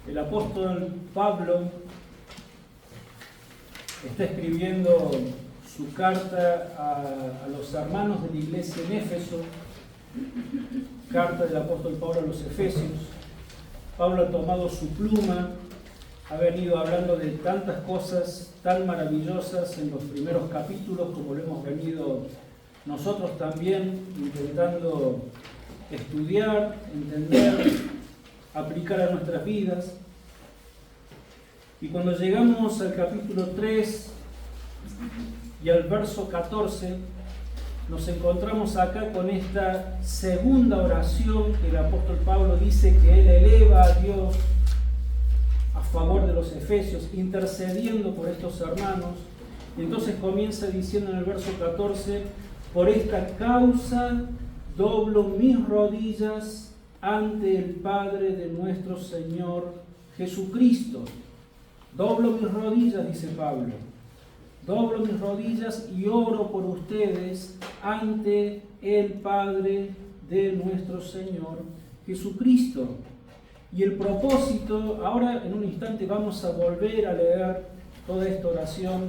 El apóstol Pablo está escribiendo su carta a los hermanos de la iglesia en Éfeso, carta del apóstol Pablo a los Efesios. Pablo ha tomado su pluma, ha venido hablando de tantas cosas tan maravillosas en los primeros capítulos, como lo hemos venido nosotros también intentando estudiar, entender, aplicar a nuestras vidas. Y cuando llegamos al capítulo 3 y al verso 14, nos encontramos acá con esta segunda oración que el apóstol Pablo dice que él eleva a Dios a favor de los efesios, intercediendo por estos hermanos. Y entonces comienza diciendo en el verso 14: por esta causa doblo mis rodillas ante el Padre de nuestro Señor Jesucristo. Doblo mis rodillas, dice Pablo. Doblo mis rodillas y oro por ustedes ante el Padre de nuestro Señor Jesucristo. Y el propósito, ahora en un instante vamos a volver a leer toda esta oración,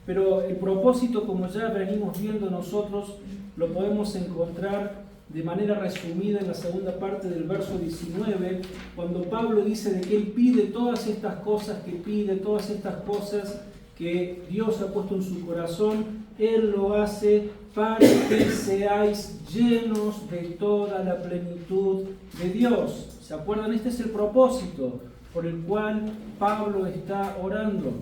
pero el propósito, como ya venimos viendo nosotros, lo podemos encontrar de manera resumida en la segunda parte del verso 19, cuando Pablo dice de que él pide todas estas cosas todas estas cosas que Dios ha puesto en su corazón, él lo hace para que seáis llenos de toda la plenitud de Dios. ¿Se acuerdan? Este es el propósito por el cual Pablo está orando.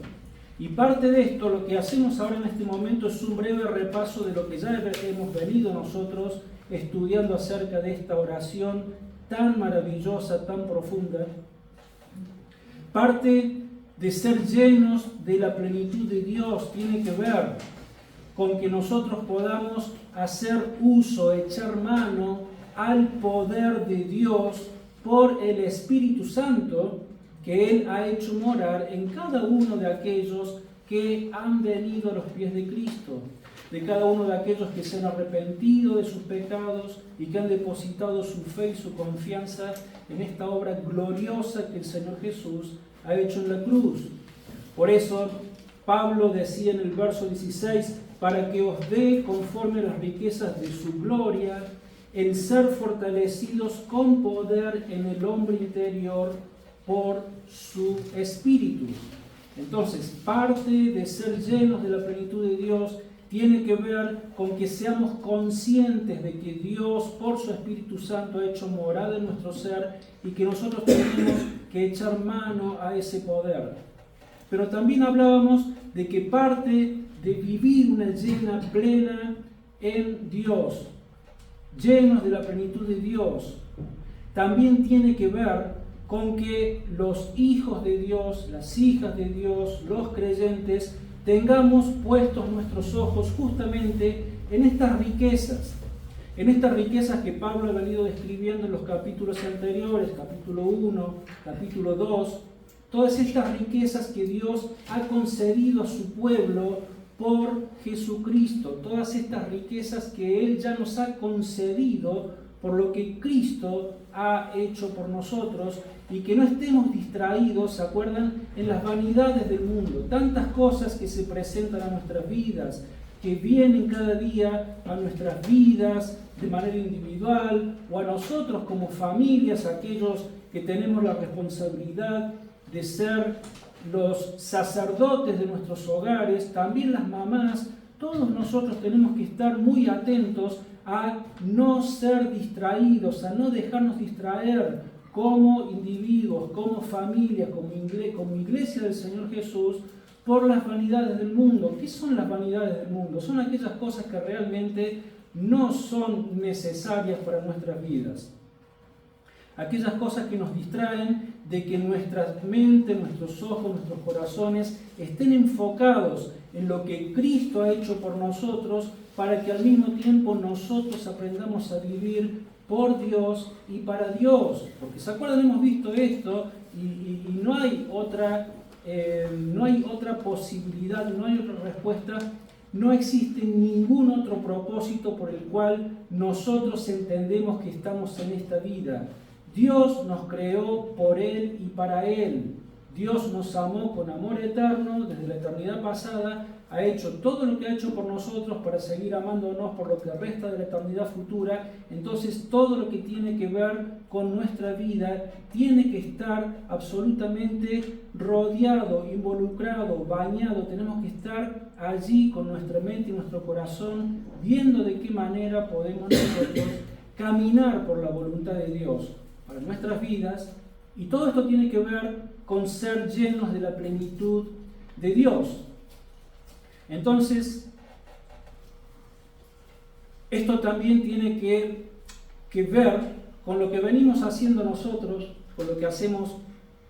Y parte de esto, lo que hacemos ahora en este momento, es un breve repaso de lo que ya hemos venido nosotros estudiando acerca de esta oración tan maravillosa, tan profunda. Parte de ser llenos de la plenitud de Dios tiene que ver con que nosotros podamos hacer uso, echar mano al poder de Dios por el Espíritu Santo que Él ha hecho morar en cada uno de aquellos que han venido a los pies de Cristo, de cada uno de aquellos que se han arrepentido de sus pecados y que han depositado su fe y su confianza en esta obra gloriosa que el Señor Jesús ha hecho en la cruz. Por eso Pablo decía en el verso 16: para que os dé conforme a las riquezas de su gloria, el ser fortalecidos con poder en el hombre interior por su espíritu. Entonces, parte de ser llenos de la plenitud de Dios tiene que ver con que seamos conscientes de que Dios, por su Espíritu Santo, ha hecho morada en nuestro ser y que nosotros tenemos que echar mano a ese poder. Pero también hablábamos de que parte de vivir una llena plena en Dios, llenos de la plenitud de Dios, también tiene que ver con que los hijos de Dios, las hijas de Dios, los creyentes, tengamos puestos nuestros ojos justamente en estas riquezas que Pablo ha venido describiendo en los capítulos anteriores, capítulo 1, capítulo 2, todas estas riquezas que Dios ha concedido a su pueblo por Jesucristo, todas estas riquezas que Él ya nos ha concedido por lo que Cristo ha hecho por nosotros, y que no estemos distraídos, ¿se acuerdan?, en las vanidades del mundo, tantas cosas que se presentan a nuestras vidas, que vienen cada día a nuestras vidas de manera individual, o a nosotros como familias, aquellos que tenemos la responsabilidad de ser los sacerdotes de nuestros hogares, también las mamás. Todos nosotros tenemos que estar muy atentos a no ser distraídos, a no dejarnos distraer como individuos, como familia, como iglesia del Señor Jesús, por las vanidades del mundo. ¿Qué son las vanidades del mundo? Son aquellas cosas que realmente no son necesarias para nuestras vidas. Aquellas cosas que nos distraen de que nuestra mente, nuestros ojos, nuestros corazones estén enfocados en lo que Cristo ha hecho por nosotros, para que al mismo tiempo nosotros aprendamos a vivir por Dios y para Dios. Porque ¿se acuerdan? Hemos visto esto y no hay otra posibilidad, no hay otra respuesta no existe ningún otro propósito por el cual nosotros entendemos que estamos en esta vida. Dios nos creó por Él y para Él. Dios nos amó con amor eterno desde la eternidad pasada, ha hecho todo lo que ha hecho por nosotros para seguir amándonos por lo que resta de la eternidad futura. Entonces todo lo que tiene que ver con nuestra vida tiene que estar absolutamente rodeado, involucrado, bañado. Tenemos que estar allí con nuestra mente y nuestro corazón, viendo de qué manera podemos nosotros caminar por la voluntad de Dios para nuestras vidas. Y todo esto tiene que ver con ser llenos de la plenitud de Dios. Entonces, esto también tiene que ver con lo que venimos haciendo nosotros, con lo que hacemos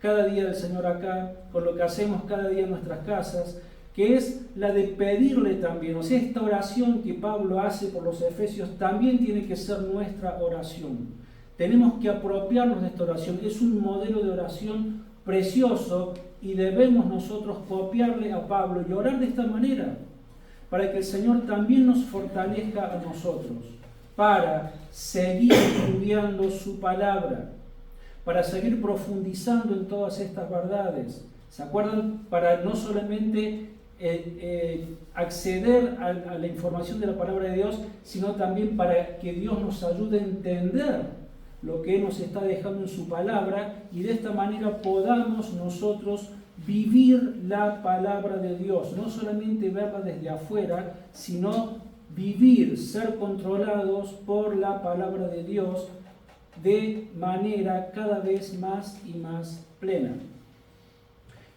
cada día del Señor acá, con lo que hacemos cada día en nuestras casas, que es la de pedirle también. O sea, esta oración que Pablo hace por los efesios también tiene que ser nuestra oración. Tenemos que apropiarnos de esta oración. Es un modelo de oración precioso y debemos nosotros copiarle a Pablo y orar de esta manera para que el Señor también nos fortalezca a nosotros, para seguir estudiando su palabra, para seguir profundizando en todas estas verdades. ¿Se acuerdan? Para no solamente acceder a la información de la palabra de Dios, sino también para que Dios nos ayude a entender lo que Él nos está dejando en su palabra y de esta manera podamos nosotros vivir la palabra de Dios, no solamente verla desde afuera, sino vivir, ser controlados por la palabra de Dios de manera cada vez más y más plena.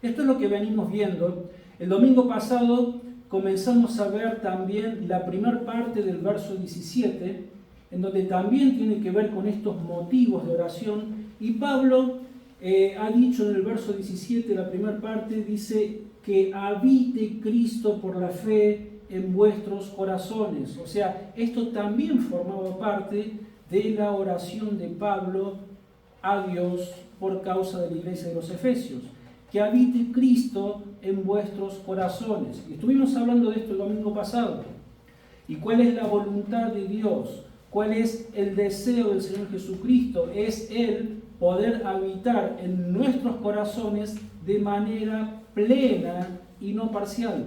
Esto es lo que venimos viendo. El domingo pasado comenzamos a ver también la primera parte del verso 17, en donde también tiene que ver con estos motivos de oración. Y Pablo ha dicho en el verso 17, la primera parte, dice que habite Cristo por la fe en vuestros corazones. O sea, esto también formaba parte de la oración de Pablo a Dios por causa de la iglesia de los Efesios. Que habite Cristo en vuestros corazones. Y estuvimos hablando de esto el domingo pasado. ¿Y cuál es la voluntad de Dios? ¿Cuál es el deseo del Señor Jesucristo? Es Él poder habitar en nuestros corazones de manera plena y no parcial.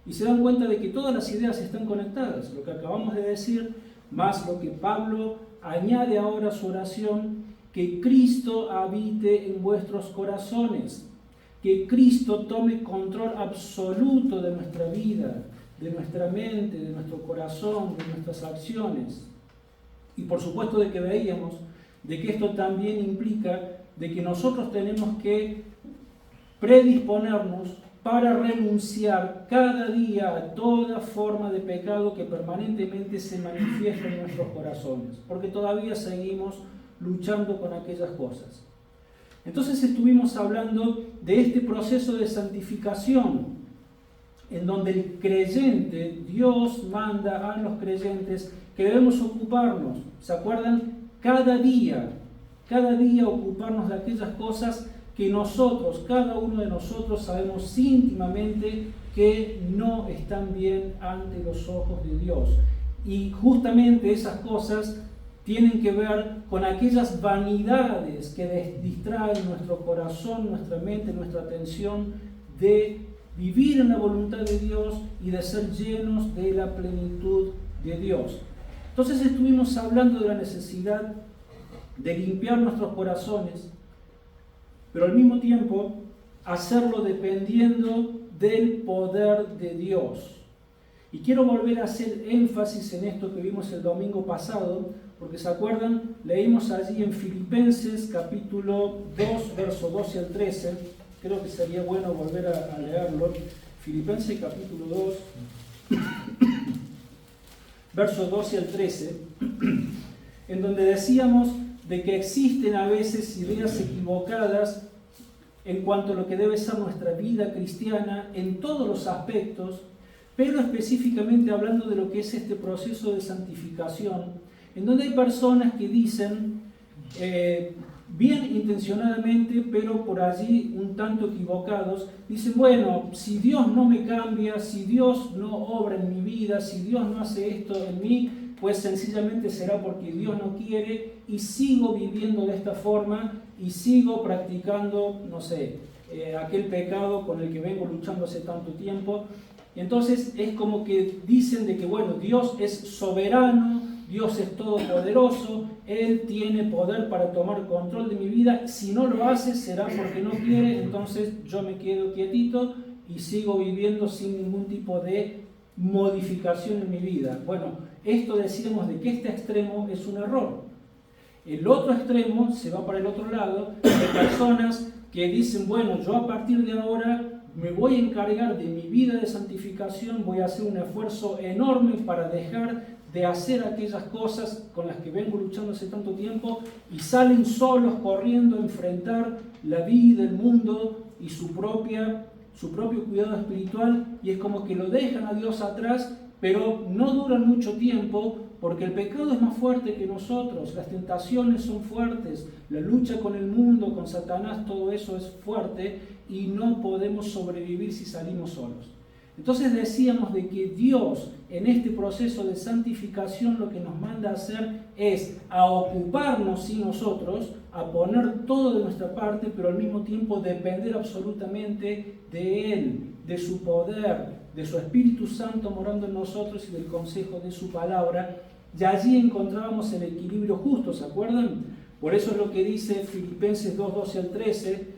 Y se dan cuenta de que todas las ideas están conectadas. Lo que acabamos de decir, más lo que Pablo añade ahora a su oración, que Cristo habite en vuestros corazones. Que Cristo tome control absoluto de nuestra vida, de nuestra mente, de nuestro corazón, de nuestras acciones. Y por supuesto de que veíamos de que esto también implica de que nosotros tenemos que predisponernos para renunciar cada día a toda forma de pecado que permanentemente se manifiesta en nuestros corazones, porque todavía seguimos luchando con aquellas cosas. Entonces estuvimos hablando de este proceso de santificación, en donde el creyente, Dios manda a los creyentes que debemos ocuparnos, ¿se acuerdan? Cada día ocuparnos de aquellas cosas que nosotros, cada uno de nosotros sabemos íntimamente que no están bien ante los ojos de Dios. Y justamente esas cosas tienen que ver con aquellas vanidades que distraen nuestro corazón, nuestra mente, nuestra atención de vivir en la voluntad de Dios y de ser llenos de la plenitud de Dios. Entonces estuvimos hablando de la necesidad de limpiar nuestros corazones, pero al mismo tiempo hacerlo dependiendo del poder de Dios. Y quiero volver a hacer énfasis en esto que vimos el domingo pasado, porque ¿se acuerdan? Leímos allí en Filipenses capítulo 2, verso 12 al 13. Creo que sería bueno volver a leerlo. Filipenses capítulo 2, verso 12 al 13, en donde decíamos de que existen a veces ideas equivocadas en cuanto a lo que debe ser nuestra vida cristiana en todos los aspectos, pero específicamente hablando de lo que es este proceso de santificación, en donde hay personas que dicen bien intencionadamente, pero por allí un tanto equivocados, dicen, bueno, si Dios no me cambia, si Dios no obra en mi vida, si Dios no hace esto en mí, pues sencillamente será porque Dios no quiere, y sigo viviendo de esta forma y sigo practicando, no sé, aquel pecado con el que vengo luchando hace tanto tiempo. Entonces es como que dicen de que, bueno, Dios es soberano, Dios es todopoderoso, Él tiene poder para tomar control de mi vida. Si no lo hace, será porque no quiere, entonces yo me quedo quietito y sigo viviendo sin ningún tipo de modificación en mi vida. Bueno, esto decíamos de que este extremo es un error. El otro extremo se va para el otro lado, de personas que dicen, bueno, yo a partir de ahora me voy a encargar de mi vida de santificación, voy a hacer un esfuerzo enorme para dejar de hacer aquellas cosas con las que vengo luchando hace tanto tiempo, y salen solos corriendo a enfrentar la vida, el mundo y su propio cuidado espiritual, y es como que lo dejan a Dios atrás, pero no duran mucho tiempo porque el pecado es más fuerte que nosotros, las tentaciones son fuertes, la lucha con el mundo, con Satanás, todo eso es fuerte y no podemos sobrevivir si salimos solos. Entonces decíamos de que Dios en este proceso de santificación lo que nos manda a hacer es a ocuparnos sí nosotros, a poner todo de nuestra parte, pero al mismo tiempo depender absolutamente de Él, de su poder, de su Espíritu Santo morando en nosotros y del consejo de su palabra. Y allí encontrábamos el equilibrio justo, ¿se acuerdan? Por eso es lo que dice Filipenses 2:12 al 13.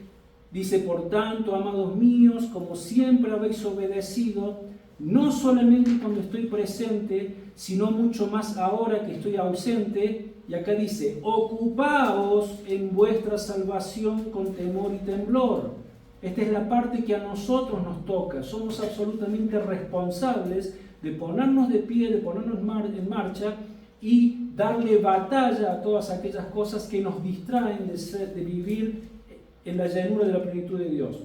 Dice, por tanto, amados míos, como siempre habéis obedecido, no solamente cuando estoy presente, sino mucho más ahora que estoy ausente. Y acá dice, ocupaos en vuestra salvación con temor y temblor. Esta es la parte que a nosotros nos toca. Somos absolutamente responsables de ponernos de pie, de ponernos en marcha y darle batalla a todas aquellas cosas que nos distraen de vivir en la llenura de la plenitud de Dios.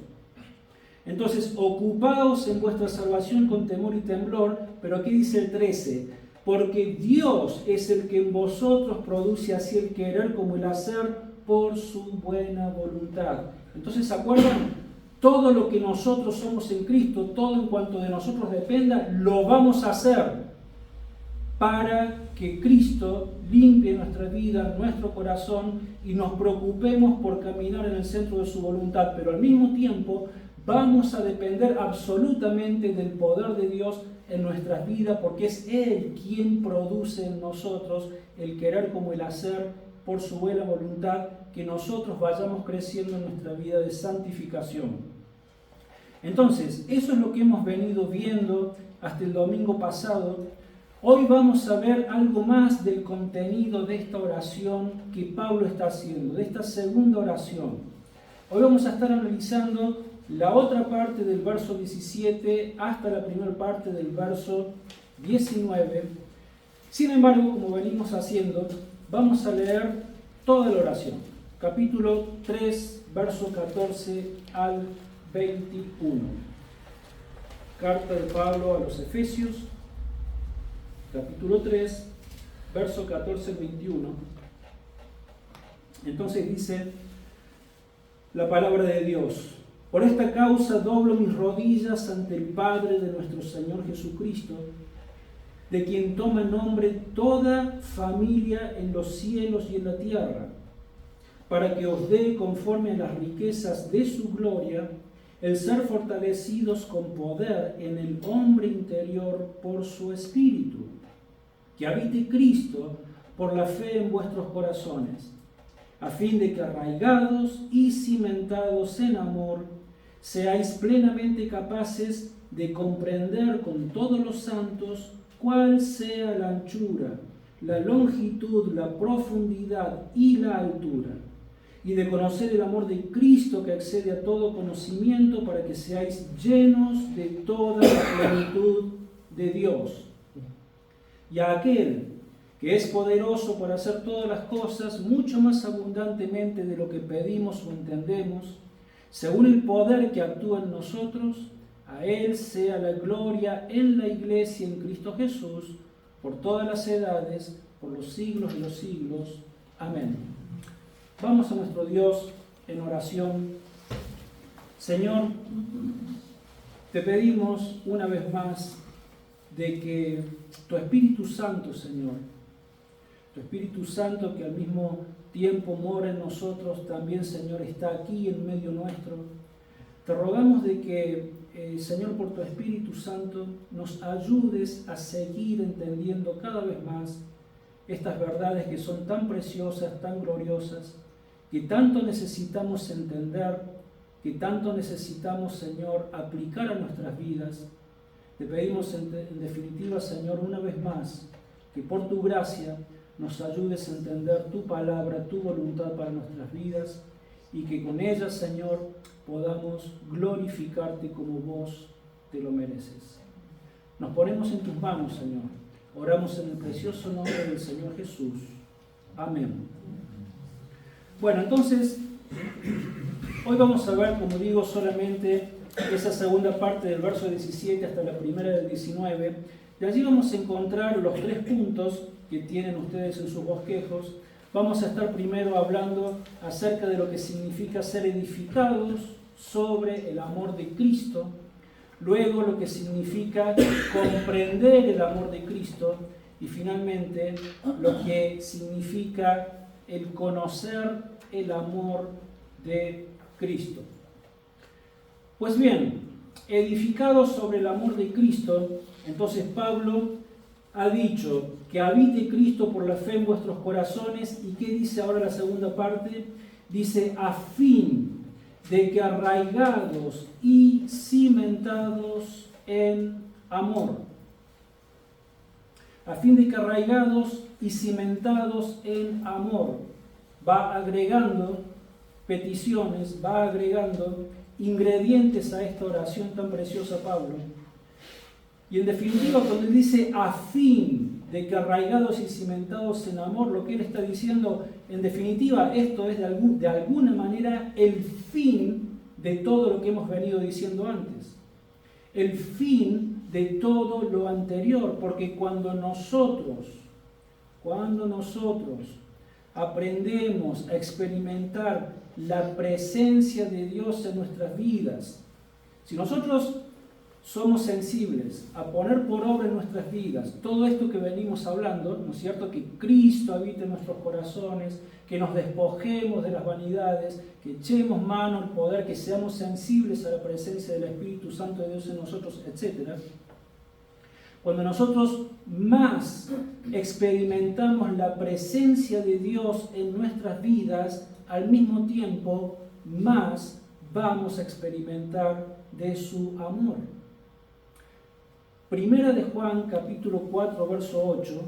Entonces, ocupaos en vuestra salvación con temor y temblor, pero aquí dice el 13, porque Dios es el que en vosotros produce así el querer como el hacer por su buena voluntad. Entonces, ¿se acuerdan? Todo lo que nosotros somos en Cristo, todo en cuanto de nosotros dependa, lo vamos a hacer para que Cristo limpie nuestra vida, nuestro corazón y nos preocupemos por caminar en el centro de su voluntad, pero al mismo tiempo vamos a depender absolutamente del poder de Dios en nuestras vidas, porque es Él quien produce en nosotros el querer como el hacer por su buena voluntad, que nosotros vayamos creciendo en nuestra vida de santificación. Entonces, eso es lo que hemos venido viendo hasta el domingo pasado. Hoy vamos a ver algo más del contenido de esta oración que Pablo está haciendo, de esta segunda oración. Hoy vamos a estar analizando la otra parte del verso 17 hasta la primera parte del verso 19. Sin embargo, como venimos haciendo, vamos a leer toda la oración. Capítulo 3, verso 14 al 21. Carta de Pablo a los Efesios, capítulo 3, verso 14 al 21. Entonces dice la palabra de Dios: por esta causa doblo mis rodillas ante el Padre de nuestro Señor Jesucristo, de quien toma nombre toda familia en los cielos y en la tierra, para que os dé, conforme a las riquezas de su gloria, el ser fortalecidos con poder en el hombre interior por su Espíritu, que habite Cristo por la fe en vuestros corazones, a fin de que arraigados y cimentados en amor, seáis plenamente capaces de comprender con todos los santos cuál sea la anchura, la longitud, la profundidad y la altura, y de conocer el amor de Cristo que excede a todo conocimiento, para que seáis llenos de toda la plenitud de Dios. Y a aquel que es poderoso para hacer todas las cosas mucho más abundantemente de lo que pedimos o entendemos, según el poder que actúa en nosotros, a Él sea la gloria en la Iglesia en Cristo Jesús, por todas las edades, por los siglos de los siglos. Amén. Vamos a nuestro Dios en oración. Señor, te pedimos una vez más de que tu Espíritu Santo, Señor, tu Espíritu Santo que al mismo tiempo mora en nosotros, también, Señor, está aquí en medio nuestro. Te rogamos de que, Señor, por tu Espíritu Santo, nos ayudes a seguir entendiendo cada vez más estas verdades que son tan preciosas, tan gloriosas, que tanto necesitamos entender, que tanto necesitamos, Señor, aplicar a nuestras vidas. Te pedimos en definitiva, Señor, una vez más, que por tu gracia nos ayudes a entender tu palabra, tu voluntad para nuestras vidas, y que con ella, Señor, podamos glorificarte como vos te lo mereces. Nos ponemos en tus manos, Señor. Oramos en el precioso nombre del Señor Jesús. Amén. Bueno, entonces, hoy vamos a ver, como digo, solamente esa segunda parte del verso 17 hasta la primera del 19. De allí vamos a encontrar los 3 puntos que tienen ustedes en sus bosquejos. Vamos a estar primero hablando acerca de lo que significa ser edificados sobre el amor de Cristo. Luego lo que significa comprender el amor de Cristo. Y finalmente lo que significa el conocer el amor de Cristo. Pues bien, edificados sobre el amor de Cristo, entonces Pablo ha dicho que habite Cristo por la fe en vuestros corazones. ¿Y qué dice ahora la segunda parte? Dice, a fin de que arraigados y cimentados en amor. A fin de que arraigados y cimentados en amor. Va agregando peticiones, va agregando ingredientes a esta oración tan preciosa Pablo. Y en definitiva, cuando él dice a fin de que arraigados y cimentados en amor, lo que él está diciendo, en definitiva, esto es de alguna manera el fin de todo lo que hemos venido diciendo antes. El fin de todo lo anterior, porque cuando nosotros aprendemos a experimentar la presencia de Dios en nuestras vidas, si nosotros somos sensibles a poner por obra en nuestras vidas todo esto que venimos hablando, ¿no es cierto? Que Cristo habite en nuestros corazones, que nos despojemos de las vanidades, que echemos mano al poder, que seamos sensibles a la presencia del Espíritu Santo de Dios en nosotros, etc. Cuando nosotros más experimentamos la presencia de Dios en nuestras vidas, al mismo tiempo más vamos a experimentar de su amor. Primera de Juan, capítulo 4, verso 8.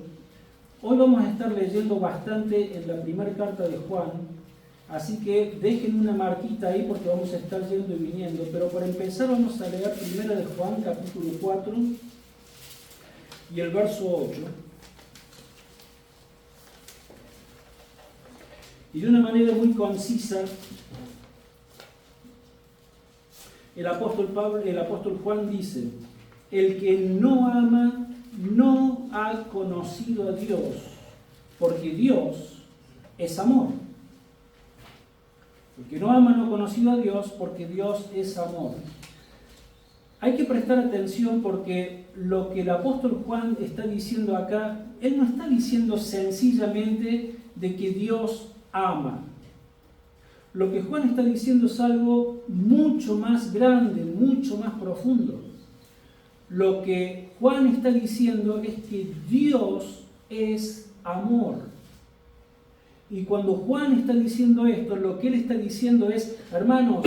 Hoy vamos a estar leyendo bastante en la primera carta de Juan, así que dejen una marquita ahí porque vamos a estar yendo y viniendo. Pero para empezar vamos a leer Primera de Juan, capítulo 4 y el verso 8. Y de una manera muy concisa, el apóstol Juan dice: el que no ama no ha conocido a Dios, porque Dios es amor. El que no ama no ha conocido a Dios, porque Dios es amor. Hay que prestar atención porque lo que el apóstol Juan está diciendo acá, él no está diciendo sencillamente de que Dios ama. Lo que Juan está diciendo es algo mucho más grande, mucho más profundo. Lo que Juan está diciendo es que Dios es amor. Y cuando Juan está diciendo esto, lo que él está diciendo es, hermanos,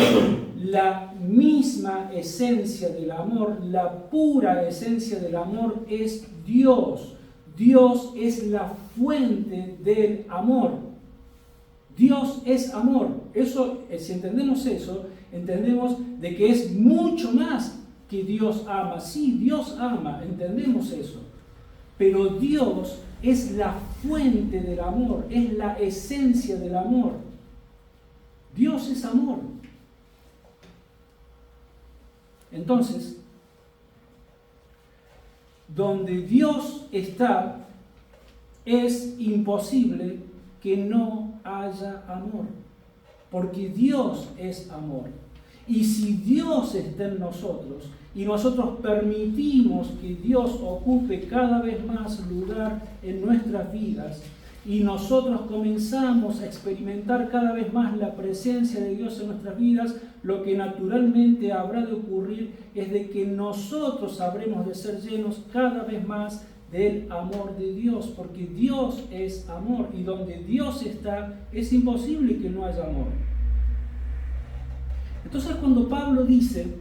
la misma esencia del amor, la pura esencia del amor es Dios. Dios es la fuente del amor. Dios es amor. Eso, si entendemos eso, entendemos de que es mucho más que Dios ama. Sí, Dios ama, entendemos eso. Pero Dios es la fuente del amor, es la esencia del amor. Dios es amor. Entonces, donde Dios está, es imposible que no haya amor, porque Dios es amor. Y si Dios está en nosotros y nosotros permitimos que Dios ocupe cada vez más lugar en nuestras vidas, y nosotros comenzamos a experimentar cada vez más la presencia de Dios en nuestras vidas, lo que naturalmente habrá de ocurrir es de que nosotros habremos de ser llenos cada vez más del amor de Dios, porque Dios es amor, y donde Dios está es imposible que no haya amor. Entonces cuando Pablo dice,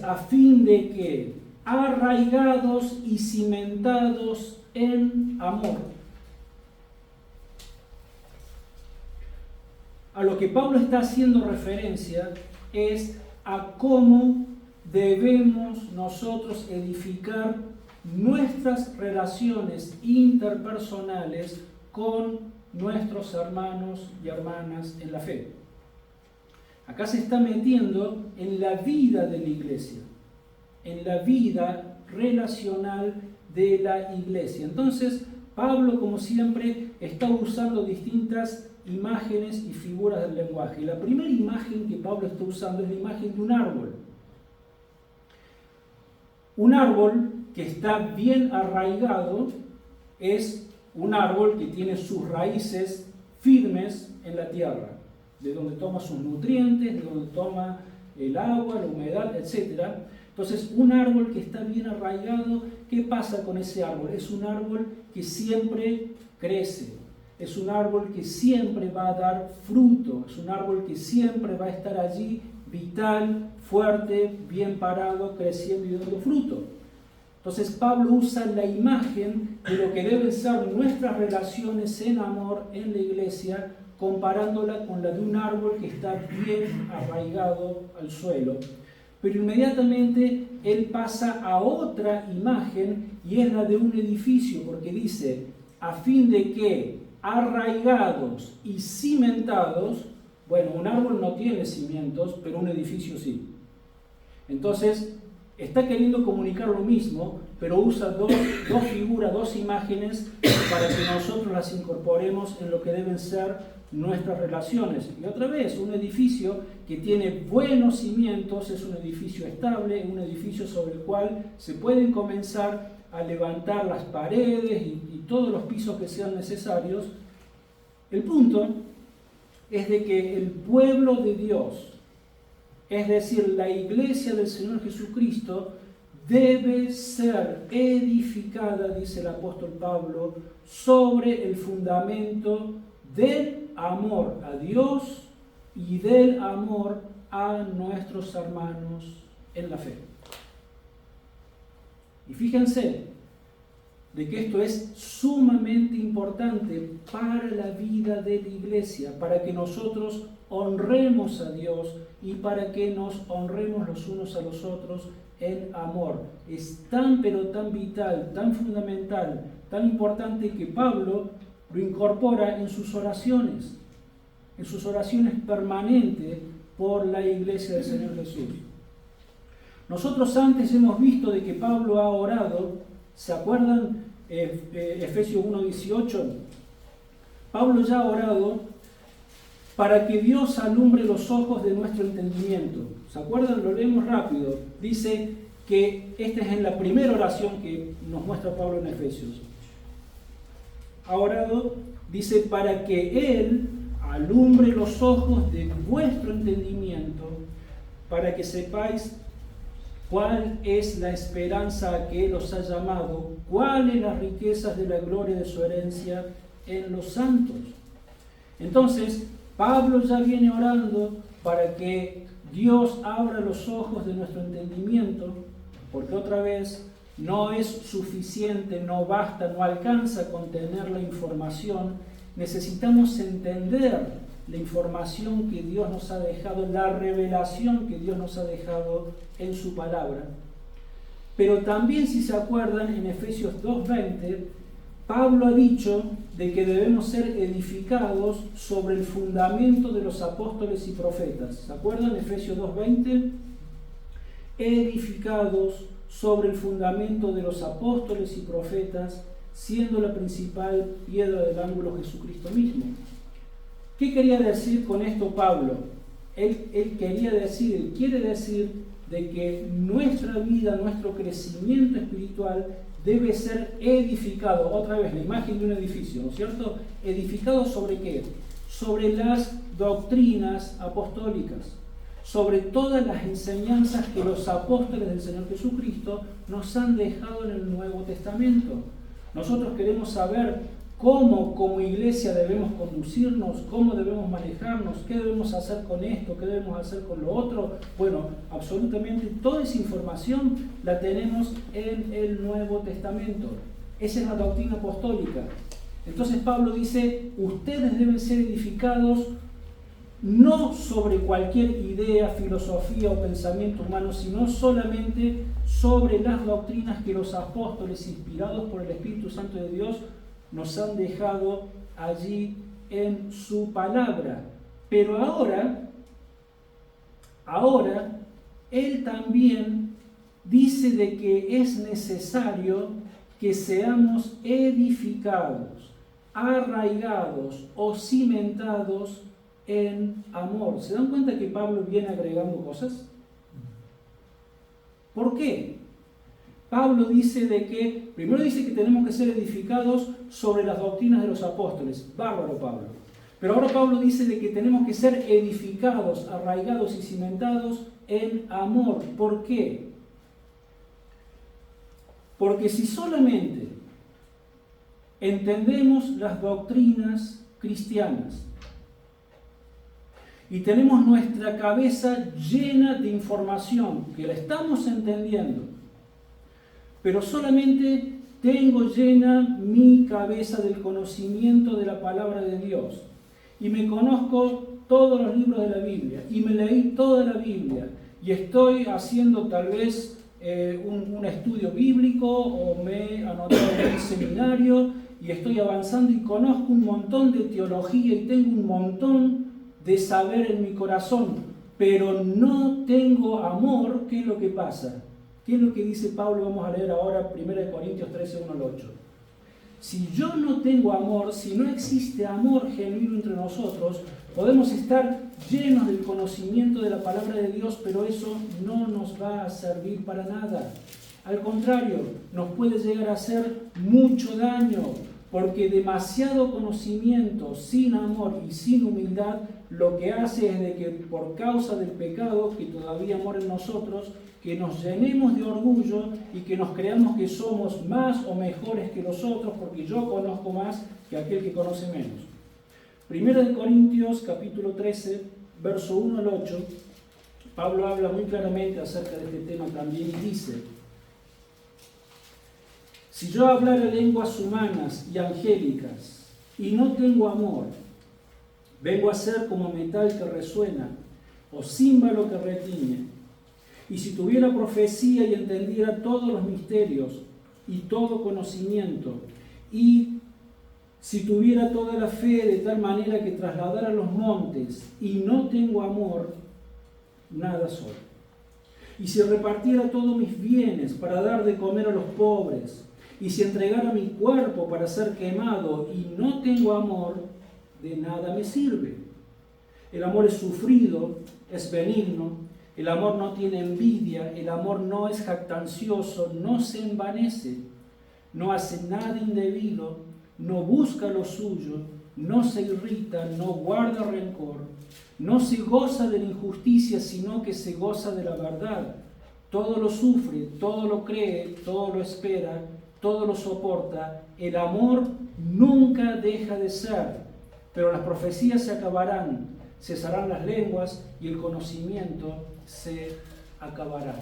a fin de que arraigados y cimentados en amor. A lo que Pablo está haciendo referencia es a cómo debemos nosotros edificar nuestras relaciones interpersonales con nuestros hermanos y hermanas en la fe. Acá se está metiendo en la vida de la iglesia, en la vida relacional de la iglesia. Entonces, Pablo, como siempre, está usando distintas imágenes y figuras del lenguaje. La primera imagen que Pablo está usando es la imagen de un árbol. Un árbol que está bien arraigado es un árbol que tiene sus raíces firmes en la tierra, de donde toma sus nutrientes, de donde toma el agua, la humedad, etc. Entonces, un árbol que está bien arraigado, ¿qué pasa con ese árbol? Es un árbol que siempre crece, es un árbol que siempre va a dar fruto, es un árbol que siempre va a estar allí vital, fuerte, bien parado, creciendo y dando fruto. Entonces Pablo usa la imagen de lo que deben ser nuestras relaciones en amor en la iglesia, comparándola con la de un árbol que está bien arraigado al suelo. Pero inmediatamente él pasa a otra imagen, y es la de un edificio, porque dice, a fin de que arraigados y cimentados, bueno, un árbol no tiene cimientos, pero un edificio sí. Entonces, está queriendo comunicar lo mismo, pero usa dos figuras, dos imágenes, para que nosotros las incorporemos en lo que deben ser nuestras relaciones. Y otra vez, un edificio que tiene buenos cimientos es un edificio estable, un edificio sobre el cual se pueden comenzar a levantar las paredes y todos los pisos que sean necesarios. El punto es de que el pueblo de Dios, es decir, la iglesia del Señor Jesucristo, debe ser edificada, dice el apóstol Pablo, sobre el fundamento del amor a Dios y del amor a nuestros hermanos en la fe. Y fíjense de que esto es sumamente importante para la vida de la iglesia, para que nosotros honremos a Dios y para que nos honremos los unos a los otros en amor. Es tan pero tan vital, tan fundamental, tan importante que Pablo lo incorpora en sus oraciones permanentes por la iglesia del Señor Jesús. Nosotros antes hemos visto de que Pablo ha orado, ¿se acuerdan? Efesios 1:18. Pablo ya ha orado para que Dios alumbre los ojos de nuestro entendimiento. ¿Se acuerdan? Lo leemos rápido. Dice que esta es en la primera oración que nos muestra Pablo en Efesios. Ha orado, dice, para que Él alumbre los ojos de vuestro entendimiento, para que sepáis cuál es la esperanza a que Él os ha llamado, cuáles las riquezas de la gloria de su herencia en los santos. Entonces, Pablo ya viene orando para que Dios abra los ojos de nuestro entendimiento, porque otra vez no es suficiente, no basta, no alcanza con tener la información. Necesitamos entender la información que Dios nos ha dejado, la revelación que Dios nos ha dejado en su palabra. Pero también, si se acuerdan, en Efesios 2:20, Pablo ha dicho de que debemos ser edificados sobre el fundamento de los apóstoles y profetas. ¿Se acuerdan? Efesios 2:20, edificados sobre el fundamento de los apóstoles y profetas, siendo la principal piedra del ángulo Jesucristo mismo. ¿Qué quería decir con esto Pablo? Él quiere decir de que nuestra vida, nuestro crecimiento espiritual debe ser edificado, otra vez la imagen de un edificio, ¿no es cierto? ¿Edificado sobre qué? Sobre las doctrinas apostólicas, sobre todas las enseñanzas que los apóstoles del Señor Jesucristo nos han dejado en el Nuevo Testamento. Nosotros queremos saber cómo como iglesia debemos conducirnos, cómo debemos manejarnos, qué debemos hacer con esto, qué debemos hacer con lo otro. Bueno, absolutamente toda esa información la tenemos en el Nuevo Testamento. Esa es la doctrina apostólica. Entonces Pablo dice, ustedes deben ser edificados no sobre cualquier idea, filosofía o pensamiento humano, sino solamente sobre las doctrinas que los apóstoles, inspirados por el Espíritu Santo de Dios, nos han dejado allí en su palabra. Pero ahora, él también dice de que es necesario que seamos edificados, arraigados o cimentados en amor. ¿Se dan cuenta que Pablo viene agregando cosas? ¿Por qué? Pablo dice primero dice que tenemos que ser edificados sobre las doctrinas de los apóstoles. Bárbaro Pablo. Pero ahora Pablo dice de que tenemos que ser edificados, arraigados y cimentados en amor. ¿Por qué? Porque si solamente entendemos las doctrinas cristianas y tenemos nuestra cabeza llena de información que la estamos entendiendo, pero solamente tengo llena mi cabeza del conocimiento de la palabra de Dios y me conozco todos los libros de la Biblia y me leí toda la Biblia y estoy haciendo tal vez un estudio bíblico o me he anotado en un seminario y estoy avanzando y conozco un montón de teología y tengo un montón de saber en mi corazón, pero no tengo amor. ¿Qué es lo que pasa? ¿Qué es lo que dice Pablo? Vamos a leer ahora 1 Corintios 13, 1 al 8. Si yo no tengo amor, si no existe amor genuino entre nosotros, podemos estar llenos del conocimiento de la palabra de Dios, pero eso no nos va a servir para nada. Al contrario, nos puede llegar a hacer mucho daño, porque demasiado conocimiento sin amor y sin humildad lo que hace es de que por causa del pecado que todavía mora en nosotros, que nos llenemos de orgullo y que nos creamos que somos más o mejores que los otros porque yo conozco más que aquel que conoce menos. 1 Corintios capítulo 13, verso 1 al 8, Pablo habla muy claramente acerca de este tema también y dice: si yo hablara lenguas humanas y angélicas y no tengo amor, vengo a ser como metal que resuena o címbalo que retiñe. Y si tuviera profecía y entendiera todos los misterios y todo conocimiento, y si tuviera toda la fe de tal manera que trasladara los montes y no tengo amor, nada soy. Y si repartiera todos mis bienes para dar de comer a los pobres, y si entregara mi cuerpo para ser quemado y no tengo amor, de nada me sirve. El amor es sufrido, es benigno. El amor no tiene envidia, el amor no es jactancioso, no se envanece, no hace nada indebido, no busca lo suyo, no se irrita, no guarda rencor, no se goza de la injusticia, sino que se goza de la verdad. Todo lo sufre, todo lo cree, todo lo espera, todo lo soporta. El amor nunca deja de ser, pero las profecías se acabarán, cesarán las lenguas y el conocimiento se acabará.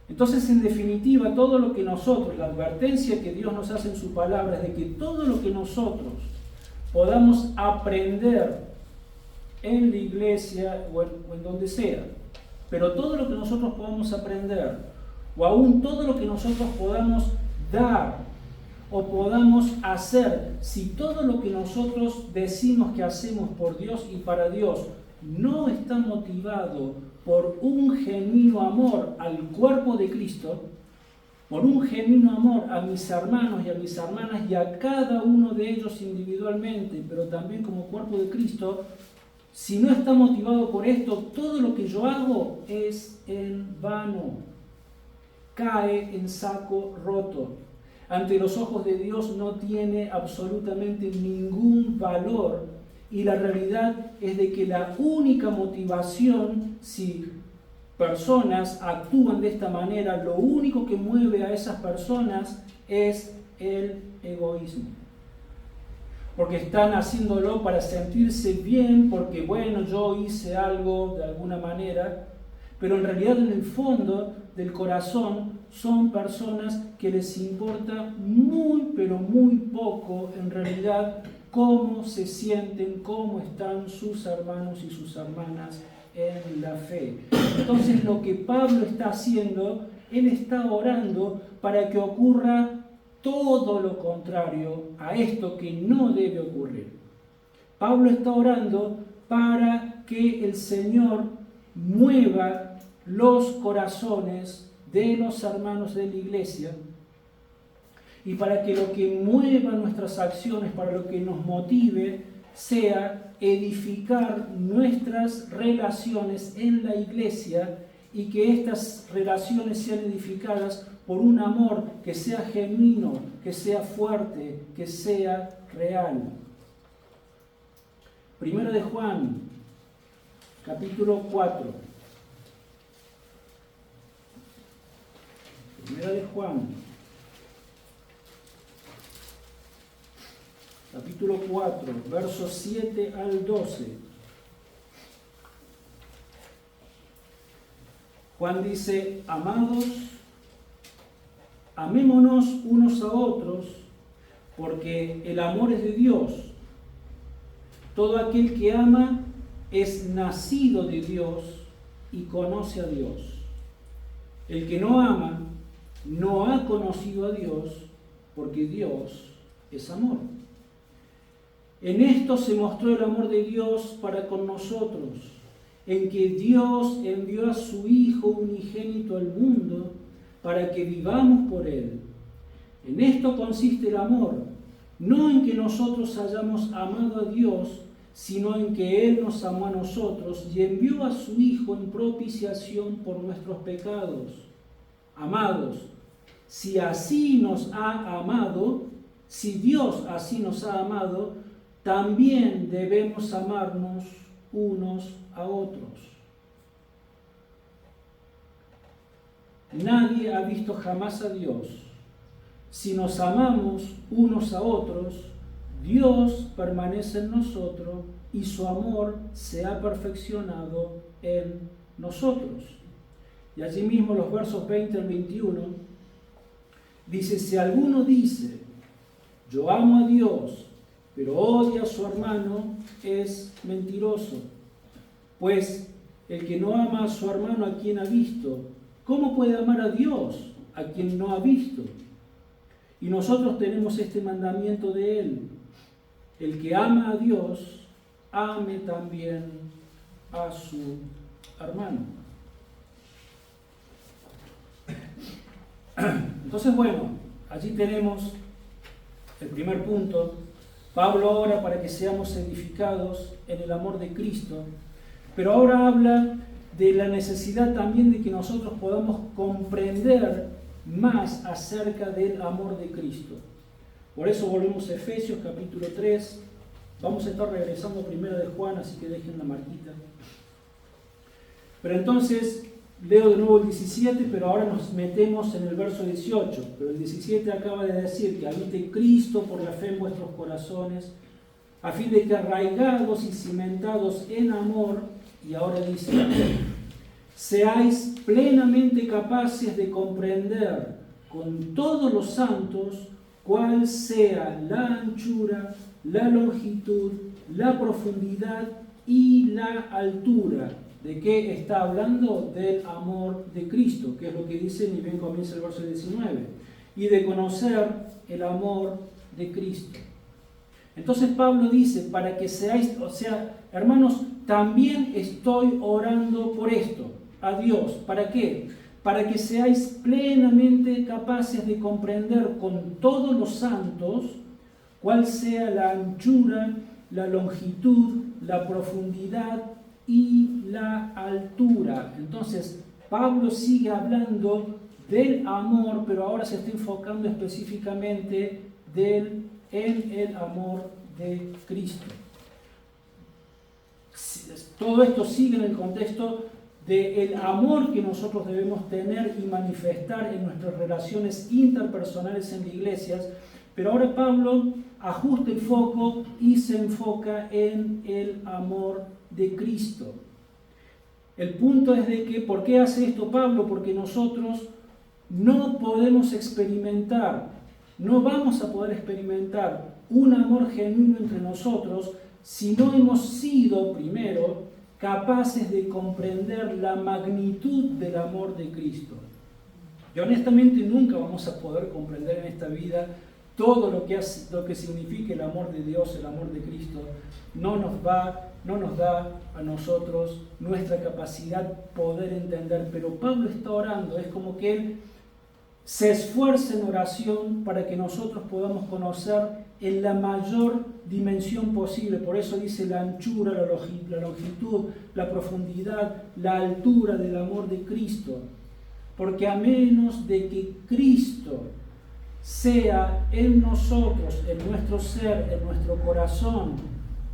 Entonces, en definitiva, todo lo que nosotros, la advertencia que Dios nos hace en su palabra es de que todo lo que nosotros podamos aprender en la iglesia o en donde sea, pero todo lo que nosotros podamos aprender, o aún todo lo que nosotros podamos dar o podamos hacer, si todo lo que nosotros decimos que hacemos por Dios y para Dios no está motivado por un genuino amor al cuerpo de Cristo, por un genuino amor a mis hermanos y a mis hermanas y a cada uno de ellos individualmente, pero también como cuerpo de Cristo, si no está motivado por esto, todo lo que yo hago es en vano, cae en saco roto. Ante los ojos de Dios no tiene absolutamente ningún valor, y la realidad es de que la única motivación, si personas actúan de esta manera, lo único que mueve a esas personas es el egoísmo. Porque están haciéndolo para sentirse bien, porque bueno, yo hice algo de alguna manera, pero en realidad en el fondo del corazón son personas que les importa muy, pero muy poco en realidad cómo se sienten, cómo están sus hermanos y sus hermanas en la fe. Entonces lo que Pablo está haciendo, él está orando para que ocurra todo lo contrario a esto que no debe ocurrir. Pablo está orando para que el Señor mueva los corazones de los hermanos de la iglesia y para que lo que mueva nuestras acciones, para lo que nos motive, sea edificar nuestras relaciones en la iglesia y que estas relaciones sean edificadas por un amor que sea genuino, que sea fuerte, que sea real. Primero de Juan, capítulo 4. Primera de Juan, capítulo 4, versos 7 al 12. Juan dice: amados, amémonos unos a otros, porque el amor es de Dios. Todo aquel que ama es nacido de Dios y conoce a Dios. El que no ama no ha conocido a Dios, porque Dios es amor. En esto se mostró el amor de Dios para con nosotros, en que Dios envió a su Hijo unigénito al mundo para que vivamos por Él. En esto consiste el amor, no en que nosotros hayamos amado a Dios, sino en que Él nos amó a nosotros y envió a su Hijo en propiciación por nuestros pecados. Amados, si así nos ha amado, si Dios así nos ha amado, también debemos amarnos unos a otros. Nadie ha visto jamás a Dios. Si nos amamos unos a otros, Dios permanece en nosotros y su amor se ha perfeccionado en nosotros. Y allí mismo los versos 20 al 21 dice: si alguno dice, yo amo a Dios, pero odia a su hermano, es mentiroso. Pues el que no ama a su hermano a quien ha visto, ¿cómo puede amar a Dios a quien no ha visto? Y nosotros tenemos este mandamiento de Él: el que ama a Dios, ame también a su hermano. Entonces, bueno, allí tenemos el primer punto. Pablo ora para que seamos edificados en el amor de Cristo, pero ahora habla de la necesidad también de que nosotros podamos comprender más acerca del amor de Cristo. Por eso volvemos a Efesios capítulo 3. Vamos a estar regresando primero de Juan, así que dejen la marquita. Pero entonces leo de nuevo el 17, pero ahora nos metemos en el verso 18. Pero el 17 acaba de decir que habite Cristo por la fe en vuestros corazones, a fin de que arraigados y cimentados en amor, y ahora dice, seáis plenamente capaces de comprender con todos los santos cuál sea la anchura, la longitud, la profundidad y la altura. ¿De qué está hablando? Del amor de Cristo, que es lo que dice, ni bien comienza el verso 19, y de conocer el amor de Cristo. Entonces Pablo dice, para que seáis, o sea, hermanos, también estoy orando por esto, a Dios. ¿Para qué? Para que seáis plenamente capaces de comprender con todos los santos cuál sea la anchura, la longitud, la profundidad y la altura. Entonces, Pablo sigue hablando del amor, pero ahora se está enfocando específicamente en el amor de Cristo. Todo esto sigue en el contexto del amor que nosotros debemos tener y manifestar en nuestras relaciones interpersonales en las iglesias, pero ahora Pablo ajusta el foco y se enfoca en el amor de Cristo. El punto es de que, ¿por qué hace esto Pablo? Porque nosotros no podemos experimentar, no vamos a poder experimentar un amor genuino entre nosotros si no hemos sido primero capaces de comprender la magnitud del amor de Cristo. Y honestamente nunca vamos a poder comprender en esta vida todo lo que significa el amor de Dios, el amor de Cristo. No nos da a nosotros nuestra capacidad poder entender, pero Pablo está orando, es como que él se esfuerza en oración para que nosotros podamos conocer en la mayor dimensión posible. Por eso dice la anchura, la longitud, la profundidad, la altura del amor de Cristo. Porque a menos de que Cristo sea en nosotros, en nuestro ser, en nuestro corazón,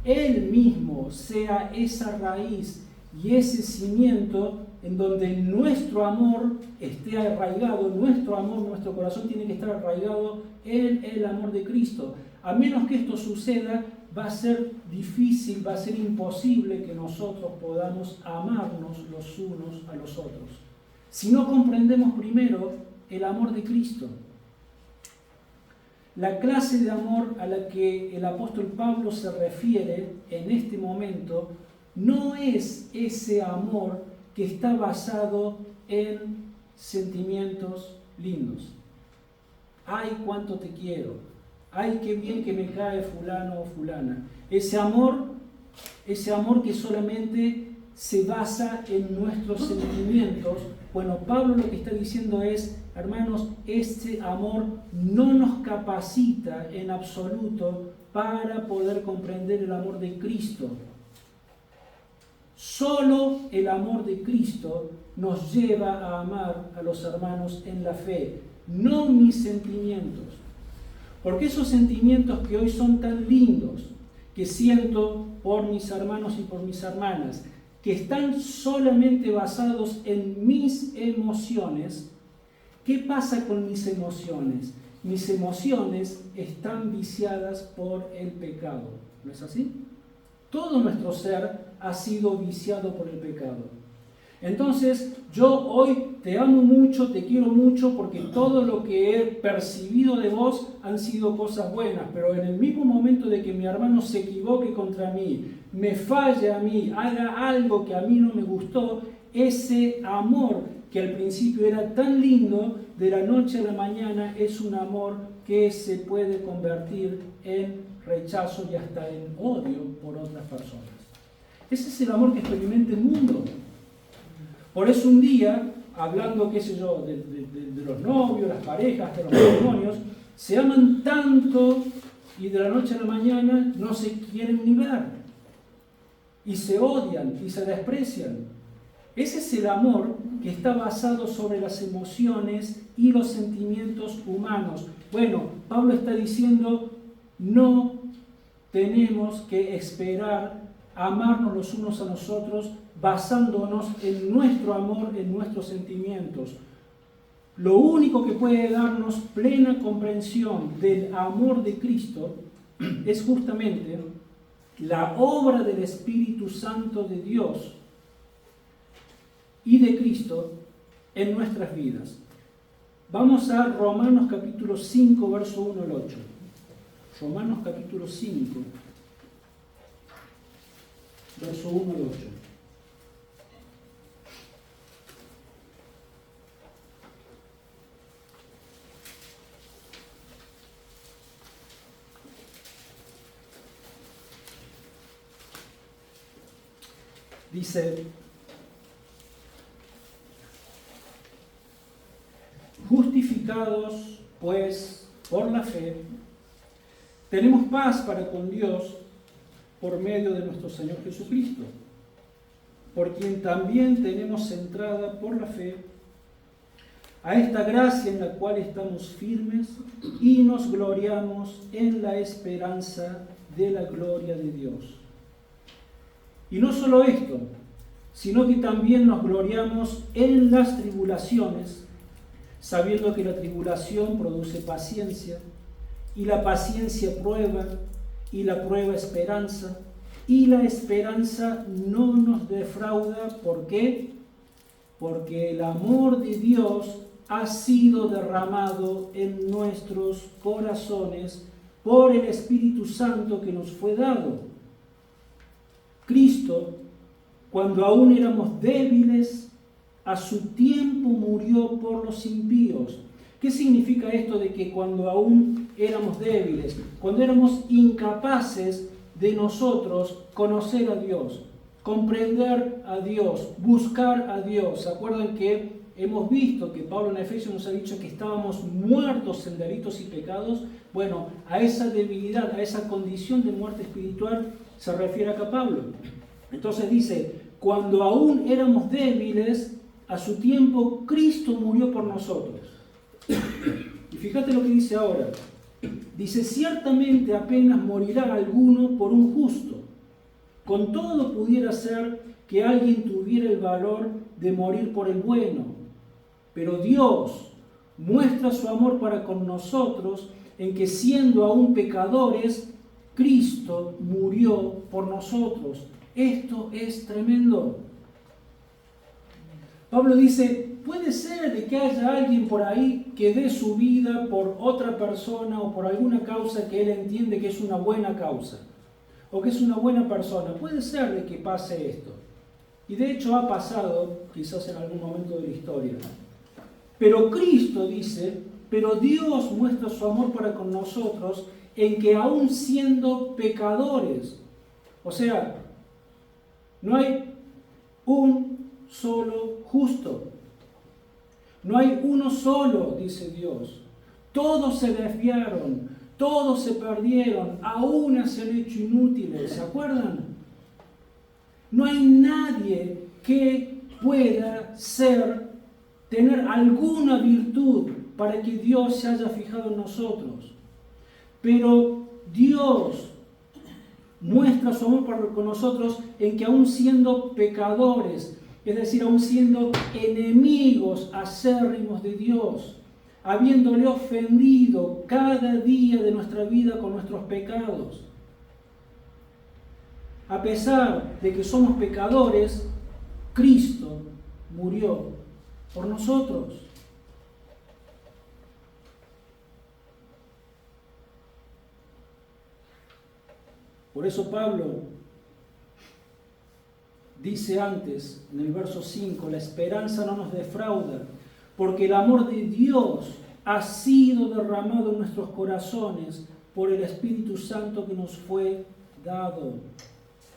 Él mismo sea esa raíz y ese cimiento en donde nuestro amor esté arraigado, nuestro amor, nuestro corazón tiene que estar arraigado en el amor de Cristo. A menos que esto suceda, va a ser difícil, va a ser imposible que nosotros podamos amarnos los unos a los otros. Si no comprendemos primero el amor de Cristo. La clase de amor a la que el apóstol Pablo se refiere en este momento no es ese amor que está basado en sentimientos lindos. Ay, cuánto te quiero. Ay, qué bien que me cae fulano o fulana. Ese amor que solamente se basa en nuestros sentimientos. Bueno, Pablo lo que está diciendo es, hermanos, este amor no nos capacita en absoluto para poder comprender el amor de Cristo. Solo el amor de Cristo nos lleva a amar a los hermanos en la fe, no mis sentimientos. Porque esos sentimientos que hoy son tan lindos, que siento por mis hermanos y por mis hermanas, que están solamente basados en mis emociones, ¿qué pasa con mis emociones? Mis emociones están viciadas por el pecado, ¿no es así? Todo nuestro ser ha sido viciado por el pecado. Entonces, yo hoy te amo mucho, te quiero mucho, porque todo lo que he percibido de vos han sido cosas buenas, pero en el mismo momento de que mi hermano se equivoque contra mí, me falle a mí, haga algo que a mí no me gustó, ese amor que al principio era tan lindo, de la noche a la mañana es un amor que se puede convertir en rechazo y hasta en odio por otras personas. Ese es el amor que experimenta el mundo. Por eso un día, hablando, qué sé yo, de los novios, las parejas, de los matrimonios, se aman tanto y de la noche a la mañana no se quieren ni ver. Y se odian y se desprecian. Ese es el amor que está basado sobre las emociones y los sentimientos humanos. Bueno, Pablo está diciendo, no tenemos que esperar amarnos los unos a nosotros basándonos en nuestro amor, en nuestros sentimientos. Lo único que puede darnos plena comprensión del amor de Cristo es justamente la obra del Espíritu Santo de Dios y de Cristo en nuestras vidas. Vamos a Romanos capítulo 5, verso 1 al 8. Romanos capítulo 5, verso 1 al 8. Dice, justificados pues por la fe, tenemos paz para con Dios por medio de nuestro Señor Jesucristo, por quien también tenemos entrada por la fe a esta gracia en la cual estamos firmes y nos gloriamos en la esperanza de la gloria de Dios. Y no solo esto, sino que también nos gloriamos en las tribulaciones, sabiendo que la tribulación produce paciencia, y la paciencia prueba, y la prueba esperanza, y la esperanza no nos defrauda. ¿Por qué? Porque el amor de Dios ha sido derramado en nuestros corazones por el Espíritu Santo que nos fue dado. Cristo, cuando aún éramos débiles, a su tiempo murió por los impíos. ¿Qué significa esto de que cuando aún éramos débiles, cuando éramos incapaces de nosotros conocer a Dios, comprender a Dios, buscar a Dios? ¿Se acuerdan que hemos visto que Pablo en Efesios nos ha dicho que estábamos muertos en delitos y pecados? Bueno, a esa debilidad, a esa condición de muerte espiritual se refiere acá Pablo. Entonces dice, cuando aún éramos débiles, a su tiempo Cristo murió por nosotros. Y fíjate lo que dice ahora. Dice, ciertamente apenas morirá alguno por un justo. Con todo pudiera ser que alguien tuviera el valor de morir por el bueno. Pero Dios muestra su amor para con nosotros en que siendo aún pecadores, Cristo murió por nosotros. Esto es tremendo. Pablo dice, puede ser de que haya alguien por ahí que dé su vida por otra persona o por alguna causa que él entiende que es una buena causa o que es una buena persona. Puede ser de que pase esto. Y de hecho ha pasado quizás en algún momento de la historia. Pero Cristo dice, pero Dios muestra su amor para con nosotros en que aún siendo pecadores, o sea, no hay un solo justo. No hay uno solo, dice Dios. Todos se desviaron, todos se perdieron, aún se han hecho inútiles. ¿Se acuerdan? No hay nadie que pueda tener alguna virtud para que Dios se haya fijado en nosotros. Pero Dios muestra su amor para con nosotros en que aún siendo pecadores, es decir, aún siendo enemigos acérrimos de Dios, habiéndole ofendido cada día de nuestra vida con nuestros pecados, a pesar de que somos pecadores, Cristo murió por nosotros. Por eso Pablo dice antes, en el verso 5, la esperanza no nos defrauda, porque el amor de Dios ha sido derramado en nuestros corazones por el Espíritu Santo que nos fue dado.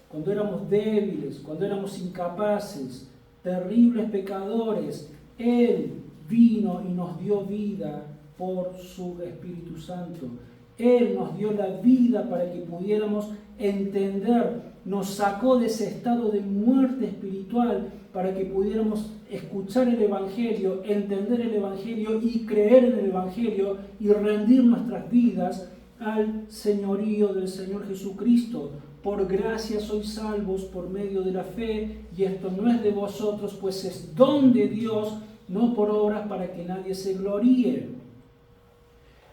Cuando éramos débiles, cuando éramos incapaces, terribles pecadores, Él vino y nos dio vida por su Espíritu Santo. Él nos dio la vida para que pudiéramos entender, nos sacó de ese estado de muerte espiritual para que pudiéramos escuchar el Evangelio, entender el Evangelio y creer en el Evangelio y rendir nuestras vidas al señorío del Señor Jesucristo. Por gracia sois salvos por medio de la fe, y esto no es de vosotros, pues es don de Dios, no por obras para que nadie se gloríe.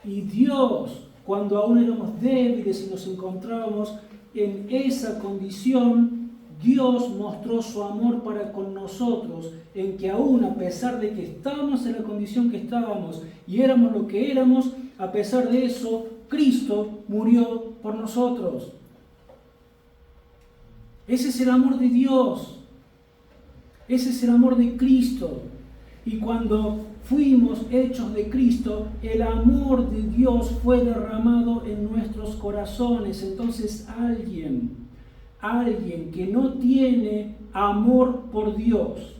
Y Dios, cuando aún éramos débiles y nos encontrábamos en esa condición, Dios mostró su amor para con nosotros, en que aún a pesar de que estábamos en la condición que estábamos y éramos lo que éramos, a pesar de eso, Cristo murió por nosotros. Ese es el amor de Dios. Ese es el amor de Cristo. Y cuando fuimos hechos de Cristo, el amor de Dios fue derramado en nuestros corazones. Entonces alguien alguien que no tiene amor por Dios,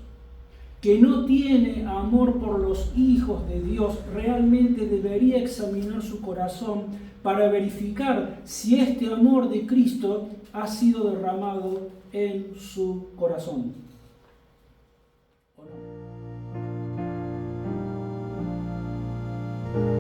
que no tiene amor por los hijos de Dios, realmente debería examinar su corazón para verificar si este amor de Cristo ha sido derramado en su corazón.